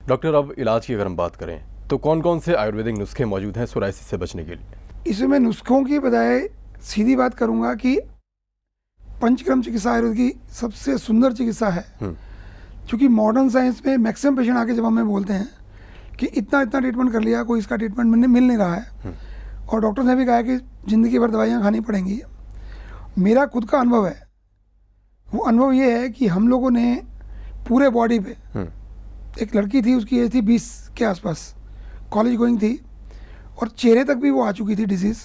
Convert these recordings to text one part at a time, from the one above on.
Doctor, अब इलाज की अगर हम बात करें तो कौन कौन से आयुर्वेदिक नुस्खे मौजूद हैं सोराइसिस से बचने के लिए? इसमें नुस्खों की बजाय सीधी बात करूंगा कि पंचकर्म चिकित्सा आयुर्वेद की सबसे सुंदर चिकित्सा है। क्योंकि मॉडर्न साइंस में मैक्सिमम पेशेंट आके जब हमें बोलते हैं कि इतना इतना ट्रीटमेंट कर लिया, कोई इसका ट्रीटमेंट मिल नहीं रहा है, और डॉक्टर ने भी कहा कि ज़िंदगी भर दवाइयाँ खानी पड़ेंगी। मेरा खुद का अनुभव है, वो अनुभव ये है कि हम लोगों ने पूरे बॉडी पे, एक लड़की थी, उसकी एज थी 20 के आसपास, कॉलेज गोइंग थी, और चेहरे तक भी वो आ चुकी थी डिजीज़,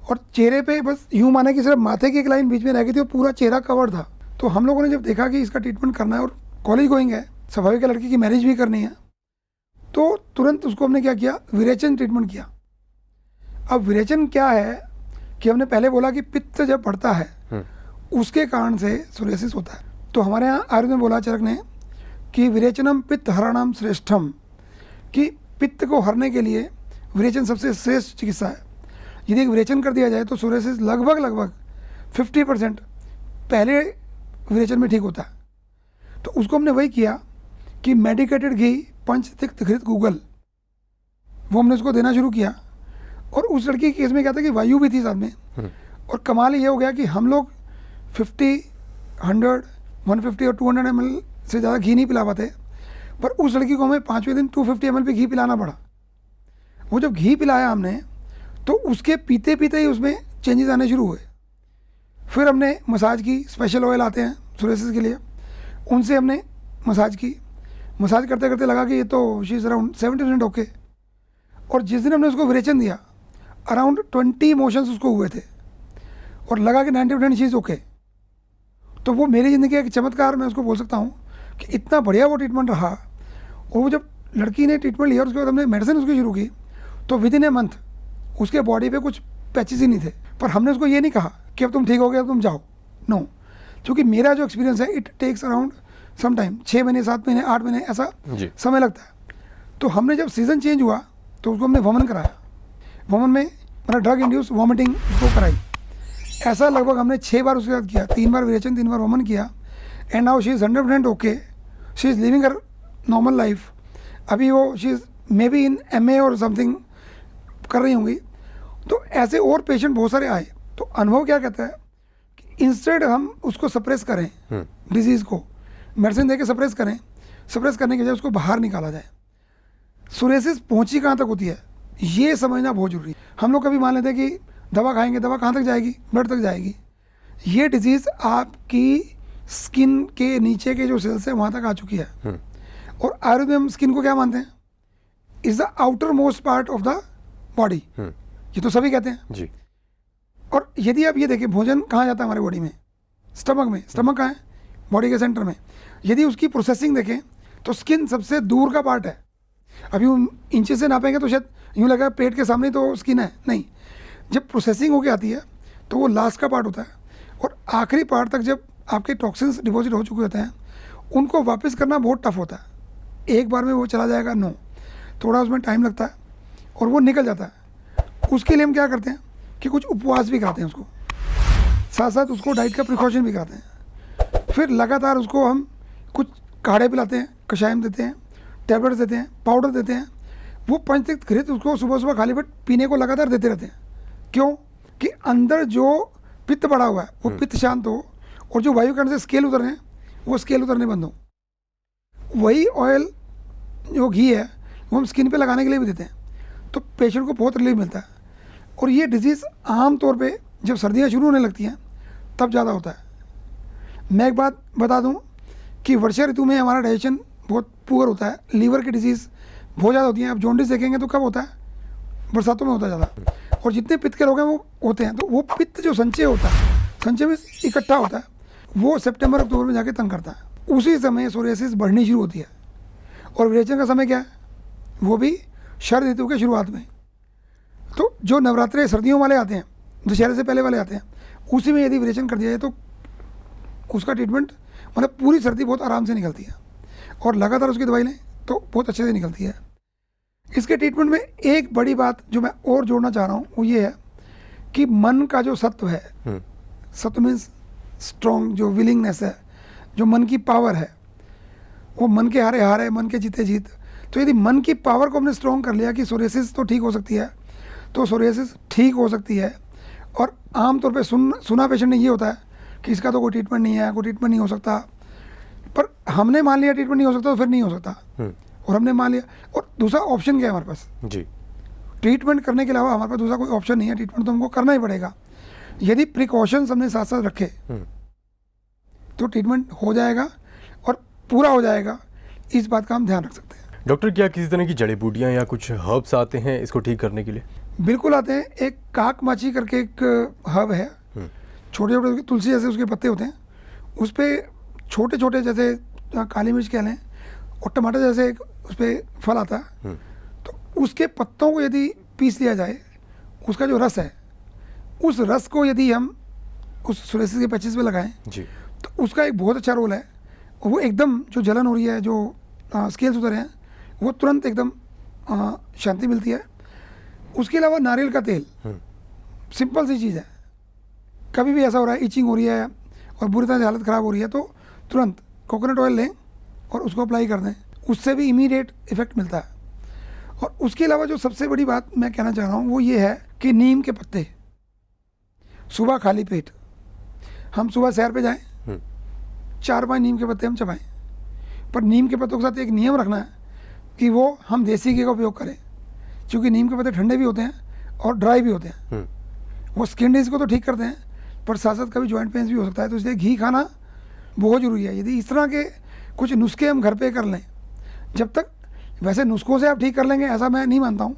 और चेहरे पे बस यूँ माने कि सिर्फ माथे की एक लाइन बीच में रह गई थी और पूरा चेहरा कवर था। तो हम लोगों ने जब देखा कि इसका ट्रीटमेंट करना है और कॉलेज गोइंग है, स्वाभाविक है लड़की की मैरिज भी करनी है, तो तुरंत उसको हमने क्या किया, विरेचन ट्रीटमेंट किया। अब विरेचन क्या है कि हमने पहले बोला कि पित्त जब बढ़ता है उसके कारण से सोरियासिस होता है। तो हमारे यहाँ आयुर्वेद में बोला चरक ने कि विरेचनम पित्त हरणम श्रेष्ठम, कि पित्त को हरने के लिए विरेचन सबसे श्रेष्ठ चिकित्सा है। यदि एक विरेचन कर दिया जाए तो सोरियासिस लगभग 50% पहले विरेचन में ठीक होता है। तो उसको हमने वही किया कि मेडिकेटेड घी पंच तिक्त घृत गूगल, वो हमने उसको देना शुरू किया। और उस लड़की के केस में क्या था कि वायु भी थी साथ में, और कमाल ये हो गया कि हम लोग 50, 100, 150 और 200 ml से ज़्यादा घी नहीं पिला पाते, पर उस लड़की को हमें 5वें दिन 250 ml पे घी पिलाना पड़ा। वो जब घी पिलाया हमने तो उसके पीते पीते ही उसमें चेंजेस आने शुरू हुए। फिर हमने मसाज की, स्पेशल ऑयल आते हैं सोरियासिस के लिए, उनसे हमने मसाज की। मसाज करते करते लगा कि ये तो शी इज़ अराउंड 70% ओके। और जिस दिन हमने उसको विरेचन दिया, अराउंड 20 मोशंस उसको हुए थे और लगा कि 90% शी इज़ ओके। तो वो मेरी ज़िंदगी का एक चमत्कार मैं उसको बोल सकता हूँ कि इतना बढ़िया वो ट्रीटमेंट रहा। और वो जब लड़की ने ट्रीटमेंट लिया और उसके बाद हमने मेडिसिन उसकी शुरू की, तो विद इन ए मंथ उसके बॉडी पे कुछ पैचेस ही नहीं थे। पर हमने उसको ये नहीं कहा कि अब तुम ठीक हो गए, अब तुम जाओ, नो। क्योंकि मेरा जो एक्सपीरियंस है, it takes around some time, 6 महीने, 7 महीने, 8 महीने ऐसा समय लगता है। तो हमने जब सीज़न चेंज हुआ तो उसको हमने वमन कराया। वमन में मतलब ड्रग इंड्यूस वॉमिटिंग उसको कराई। ऐसा लगभग हमने 6 बार उसके साथ किया, 3 बार विरेचन, 3 बार वमन किया। And now she is 100% okay, she is living her normal life. अभी वो she is may be in MA और समथिंग कर रही होंगी। तो ऐसे और पेशेंट बहुत सारे आए। तो अनुभव क्या कहता है कि इंस्टेड हम उसको सप्रेस करें, डिजीज़ को मेडिसिन देके सप्रेस करें, सप्रेस करने के बजाय उसको बाहर निकाला जाए। सोरियासिस पहुंची कहाँ तक होती है ये समझना बहुत जरूरी है। हम लोग कभी मान लेते हैं कि दवा खाएंगे, दवा कहाँ तक जाएगी, ब्लड तक जाएगी। ये डिजीज़ आपकी स्किन के नीचे के जो सेल्स है वहाँ तक आ चुकी है। और आयुर्वेद में हम स्किन को क्या मानते हैं, is the outer most part of the body, ये तो सभी कहते हैं जी। और यदि आप ये देखें, भोजन कहाँ जाता है हमारे बॉडी में, स्टमक में। स्टमक कहाँ है, बॉडी के सेंटर में। यदि उसकी प्रोसेसिंग देखें तो स्किन सबसे दूर का पार्ट है। अभी इंचेस से नापेंगे तो शायद यूँ लगा पेट के सामने तो स्किन है, नहीं। जब प्रोसेसिंग होके आती है तो वो लास्ट का पार्ट होता है, और आखिरी पार्ट तक जब आपके टॉक्सिन्स डिपॉजिट हो चुके होते हैं उनको वापस करना बहुत टफ होता है। एक बार में वो चला जाएगा, नो, थोड़ा उसमें टाइम लगता है और वो निकल जाता है। उसके लिए हम क्या करते हैं कि कुछ उपवास भी कराते हैं उसको, साथ साथ उसको डाइट का प्रिकॉशन भी कराते हैं। फिर लगातार उसको हम कुछ काढ़े पिलाते हैं, कषायम देते हैं, टैबलेट्स देते हैं, पाउडर देते हैं। वो पंचतिक्त घृत उसको सुबह सुबह खाली पेट पीने को लगातार देते रहते हैं। क्यों कि अंदर जो पित्त बढ़ा हुआ है वो पित्त शांत हो, और जो वायुकरण से स्केल उतर रहे हैं वो स्केल उतरने बंद हो। वही ऑयल जो घी है वो हम स्किन पे लगाने के लिए भी देते हैं, तो पेशेंट को बहुत रिलीफ मिलता है। और ये डिजीज़ आम तौर पे जब सर्दियाँ शुरू होने लगती हैं तब ज़्यादा होता है। मैं एक बात बता दूं कि वर्षा ऋतु में हमारा डाइजेशन बहुत पुअर होता है, लीवर की डिजीज़ बहुत ज़्यादा होती हैं। आप जॉन्डिस देखेंगे तो कब होता है, बरसातों में होता है ज़्यादा। और जितने पित्त के रोग हैं वो होते हैं, तो वो पित्त जो संचय होता है, संचय में इकट्ठा होता है, वो सितंबर अक्टूबर में जाके तंग करता है। उसी समय सोरियासिस बढ़नी शुरू होती है। और विरेचन का समय क्या है, वो भी शरद ऋतु के शुरुआत में। तो जो नवरात्रे सर्दियों वाले आते हैं, दशहरे से पहले वाले आते हैं, उसी में यदि विरेचन कर दिया जाए तो उसका ट्रीटमेंट मतलब पूरी सर्दी बहुत आराम से निकलती है, और लगातार उसकी दवाई लें तो बहुत अच्छे से निकलती है। इसके ट्रीटमेंट में एक बड़ी बात जो मैं और जोड़ना चाह रहा हूँ वो ये है कि मन का जो सत्व है, सत्व मीन्स स्ट्रॉन्ग, जो विलिंगनेस है, जो मन की पावर है, वो मन के हारे हार है, मन के जीते जीत। तो यदि मन की पावर को हमने स्ट्रॉन्ग कर लिया कि सोरियासिस तो ठीक हो सकती है, तो सोरियासिस ठीक हो सकती है। और आमतौर पे सुना पेशेंट में ये होता है कि इसका तो कोई ट्रीटमेंट नहीं है, कोई ट्रीटमेंट नहीं हो सकता। पर हमने मान लिया ट्रीटमेंट नहीं हो सकता तो फिर नहीं हो सकता, और हमने मान लिया। और दूसरा ऑप्शन क्या है हमारे पास जी, ट्रीटमेंट करने के अलावा हमारे पास दूसरा कोई ऑप्शन नहीं है, ट्रीटमेंट तो हमको करना ही पड़ेगा। यदि प्रिकॉशंस हमने साथ साथ रखे तो ट्रीटमेंट हो जाएगा और पूरा हो जाएगा, इस बात का हम ध्यान रख सकते हैं। डॉक्टर क्या किसी तरह की जड़ी बूटियाँ या कुछ हर्ब्स आते हैं इसको ठीक करने के लिए? बिल्कुल आते हैं। एक काक माची करके एक हर्ब है, छोटे छोटे तुलसी जैसे उसके पत्ते होते हैं, उस पर छोटे छोटे जैसे काली मिर्च कह लें और टमाटर जैसे उस पर फल आता है, तो उसके पत्तों को यदि पीस लिया जाए, उसका जो रस है, उस रस को यदि हम उस सोरियासिस के पैचेस पे लगाएं जी, तो उसका एक बहुत अच्छा रोल है। वो एकदम जो जलन हो रही है, जो स्केल्स उतर हैं, वो तुरंत एकदम शांति मिलती है। उसके अलावा नारियल का तेल, सिंपल सी चीज़ है। कभी भी ऐसा हो रहा है, इचिंग हो रही है और बुरी तरह से हालत ख़राब हो रही है, तो तुरंत कोकोनट ऑयल लें और उसको अप्लाई कर दें, उससे भी इमीडिएट इफेक्ट मिलता है। और उसके अलावा जो सबसे बड़ी बात मैं कहना चाह रहा हूँ वो ये है कि नीम के पत्ते सुबह खाली पेट, हम सुबह सैर पे जाएं, 4-5 नीम के पत्ते हम चबाएं। पर नीम के पत्तों के साथ एक नियम रखना है कि वो हम देसी घी का उपयोग करें, क्योंकि नीम के पत्ते ठंडे भी होते हैं और ड्राई भी होते हैं। वो स्किन डिजीज को तो ठीक करते हैं, पर साथ साथ कभी जॉइंट पेन्स भी हो सकता है, तो इसलिए घी खाना बहुत ज़रूरी है। यदि इस तरह के कुछ नुस्खे हम घर पे कर लें, जब तक वैसे नुस्खों से आप ठीक कर लेंगे ऐसा मैं नहीं मानता हूँ,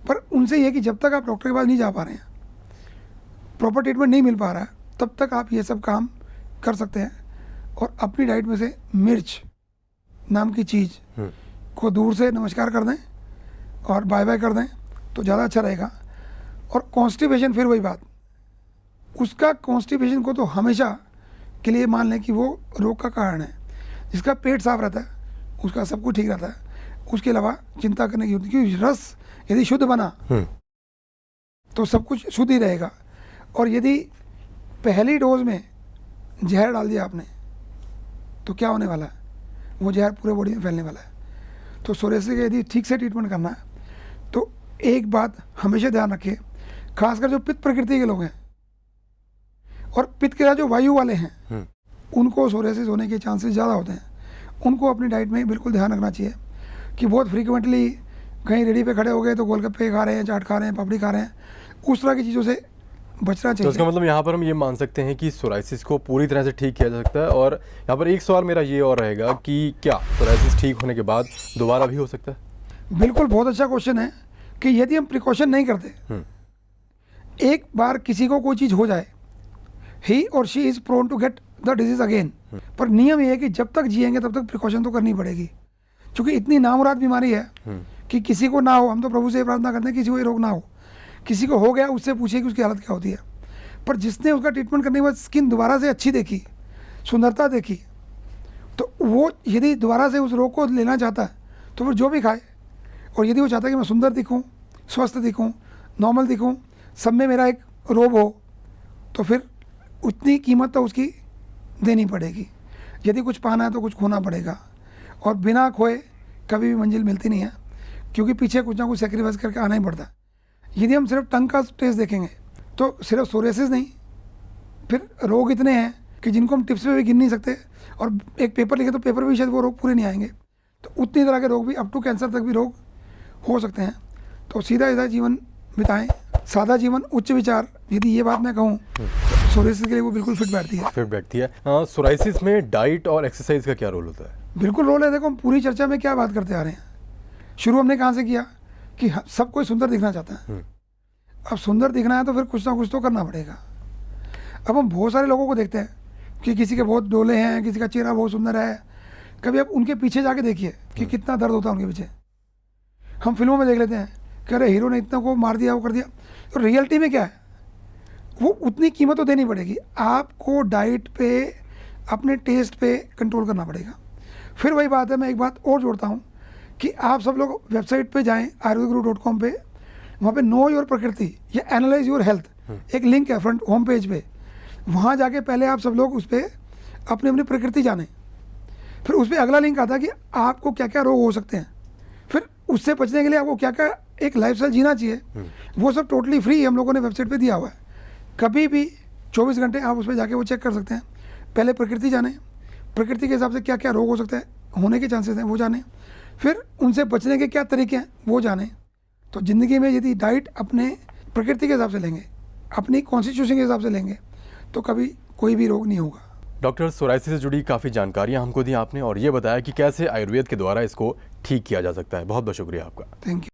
पर उनसे ये कि जब तक आप डॉक्टर के पास नहीं जा पा रहे हैं, प्रॉपर ट्रीटमेंट नहीं मिल पा रहा है, तब तक आप ये सब काम कर सकते हैं। और अपनी डाइट में से मिर्च नाम की चीज़ को दूर से नमस्कार कर दें और बाय बाय कर दें तो ज़्यादा अच्छा रहेगा। और कॉन्स्टिपेशन, फिर वही बात, उसका कॉन्स्टिपेशन को तो हमेशा के लिए मान लें कि वो रोग का कारण है। जिसका पेट साफ रहता है उसका सब कुछ ठीक रहता है, उसके अलावा चिंता करने की होती है, क्योंकि रस यदि शुद्ध बना तो सब कुछ शुद्ध ही रहेगा। और यदि पहली डोज में जहर डाल दिया आपने तो क्या होने वाला है, वो जहर पूरे बॉडी में फैलने वाला है। तो सोरियासिस का यदि ठीक से ट्रीटमेंट करना है तो एक बात हमेशा ध्यान रखिए, खासकर जो पित्त प्रकृति के लोग हैं और पित्त के साथ जो वायु वाले हैं, उनको सोरियासिस होने के चांसेस ज़्यादा होते हैं। उनको अपनी डाइट में बिल्कुल ध्यान रखना चाहिए कि बहुत फ्रीक्वेंटली कहीं रेडी पे खड़े हो गए तो गोलगप्पे खा रहे हैं, चाट खा रहे हैं, पापड़ी खा रहे हैं, उस तरह की चीज़ों से बचना चाहिए। तो इसका मतलब यहाँ पर हम ये मान सकते हैं कि सोराइसिस को पूरी तरह से ठीक किया जा सकता है। और यहाँ पर एक सवाल मेरा ये और रहेगा कि क्या सोराइसिस ठीक होने के बाद दोबारा भी हो सकता है? बिल्कुल, बहुत अच्छा क्वेश्चन है कि यदि हम प्रिकॉशन नहीं करते, एक बार किसी को कोई चीज़ हो जाए, ही और she is prone to get the disease again. पर नियम ये है कि जब तक जिएंगे तब तक प्रिकॉशन तो करनी पड़ेगी, क्योंकि इतनी नामुराद बीमारी है कि किसी को ना हो। हम तो प्रभु से प्रार्थना करते हैं किसी को ये रोग ना हो। किसी को हो गया उससे पूछिए कि उसकी हालत क्या होती है। पर जिसने उसका ट्रीटमेंट करने के बाद स्किन दोबारा से अच्छी देखी, सुंदरता देखी, तो वो यदि दोबारा से उस रोग को लेना चाहता है तो फिर जो भी खाए। और यदि वो चाहता है कि मैं सुंदर दिखूं, स्वस्थ दिखूं, नॉर्मल दिखूं, सब में मेरा एक रोग हो, तो फिर उतनी कीमत तो उसकी देनी पड़ेगी। यदि कुछ पाना है तो कुछ खोना पड़ेगा, और बिना खोए कभी भी मंजिल मिलती नहीं है, क्योंकि पीछे कुछ ना कुछ सेक्रीफाइस करके आना ही पड़ता है। यदि हम सिर्फ टंग का टेस्ट देखेंगे तो सिर्फ सोरियासिस नहीं, फिर रोग इतने हैं कि जिनको हम टिप्स पे भी गिन नहीं सकते, और एक पेपर लिखे तो पेपर भी शायद वो रोग पूरे नहीं आएंगे। तो उतनी तरह के रोग भी, अप टू कैंसर तक भी रोग हो सकते हैं। तो सीधा सीधा जीवन बिताएं, सादा जीवन, उच्च विचार। यदि ये बात मैं कहूँ सोरियासिस के लिए वो बिल्कुल फिट बैठती है। फिट बैठती है। सोराइसिस में डाइट और एक्सरसाइज का क्या रोल होता है? बिल्कुल रोल है। देखो, हम पूरी चर्चा में क्या बात करते आ रहे हैं, शुरू हमने कहाँ से किया कि सब कोई सुंदर दिखना चाहता है। अब सुंदर दिखना है तो फिर कुछ ना कुछ तो करना पड़ेगा। अब हम बहुत सारे लोगों को देखते हैं कि किसी के बहुत डोले हैं, किसी का चेहरा बहुत सुंदर है। कभी आप उनके पीछे जाके देखिए कि कितना दर्द होता है उनके पीछे। हम फिल्मों में देख लेते हैं कि अरे हीरो ने इतना को मार दिया, वो कर दिया। तो रियलिटी में क्या है, वो उतनी कीमत तो देनी पड़ेगी। आपको डाइट पे, अपने टेस्ट पे कंट्रोल करना पड़ेगा। फिर वही बात है, मैं एक बात और जोड़ता हूँ कि आप सब लोग वेबसाइट पे जाएं ayurvedguru.com पे, वहाँ पे नो योर प्रकृति या एनालाइज योर हेल्थ एक लिंक है फ्रंट होम पेज पे। वहाँ जाके पहले आप सब लोग उस पर अपनी अपनी प्रकृति जानें। फिर उस पर अगला लिंक आता है कि आपको क्या क्या रोग हो सकते हैं, उससे बचने के लिए आपको क्या क्या एक लाइफस्टाइल जीना चाहिए, वो सब टोटली फ्री हम लोगों ने वेबसाइट पे दिया हुआ है। कभी भी 24 घंटे आप उस पर जाके वो चेक कर सकते हैं। पहले प्रकृति जाने, प्रकृति के हिसाब से क्या क्या रोग हो सकते हैं, होने के चांसेस हैं वो जाने, फिर उनसे बचने के क्या तरीके हैं वो जाने। तो ज़िंदगी में यदि डाइट अपने प्रकृति के हिसाब से लेंगे, अपनी कॉन्स्टिट्यूशन के हिसाब से लेंगे, तो कभी कोई भी रोग नहीं होगा। डॉक्टर, सोराइसिस से जुड़ी काफ़ी जानकारियाँ हमको दी आपने और ये बताया कि कैसे आयुर्वेद के द्वारा इसको ठीक किया जा सकता है। बहुत बहुत शुक्रिया आपका। Thank you.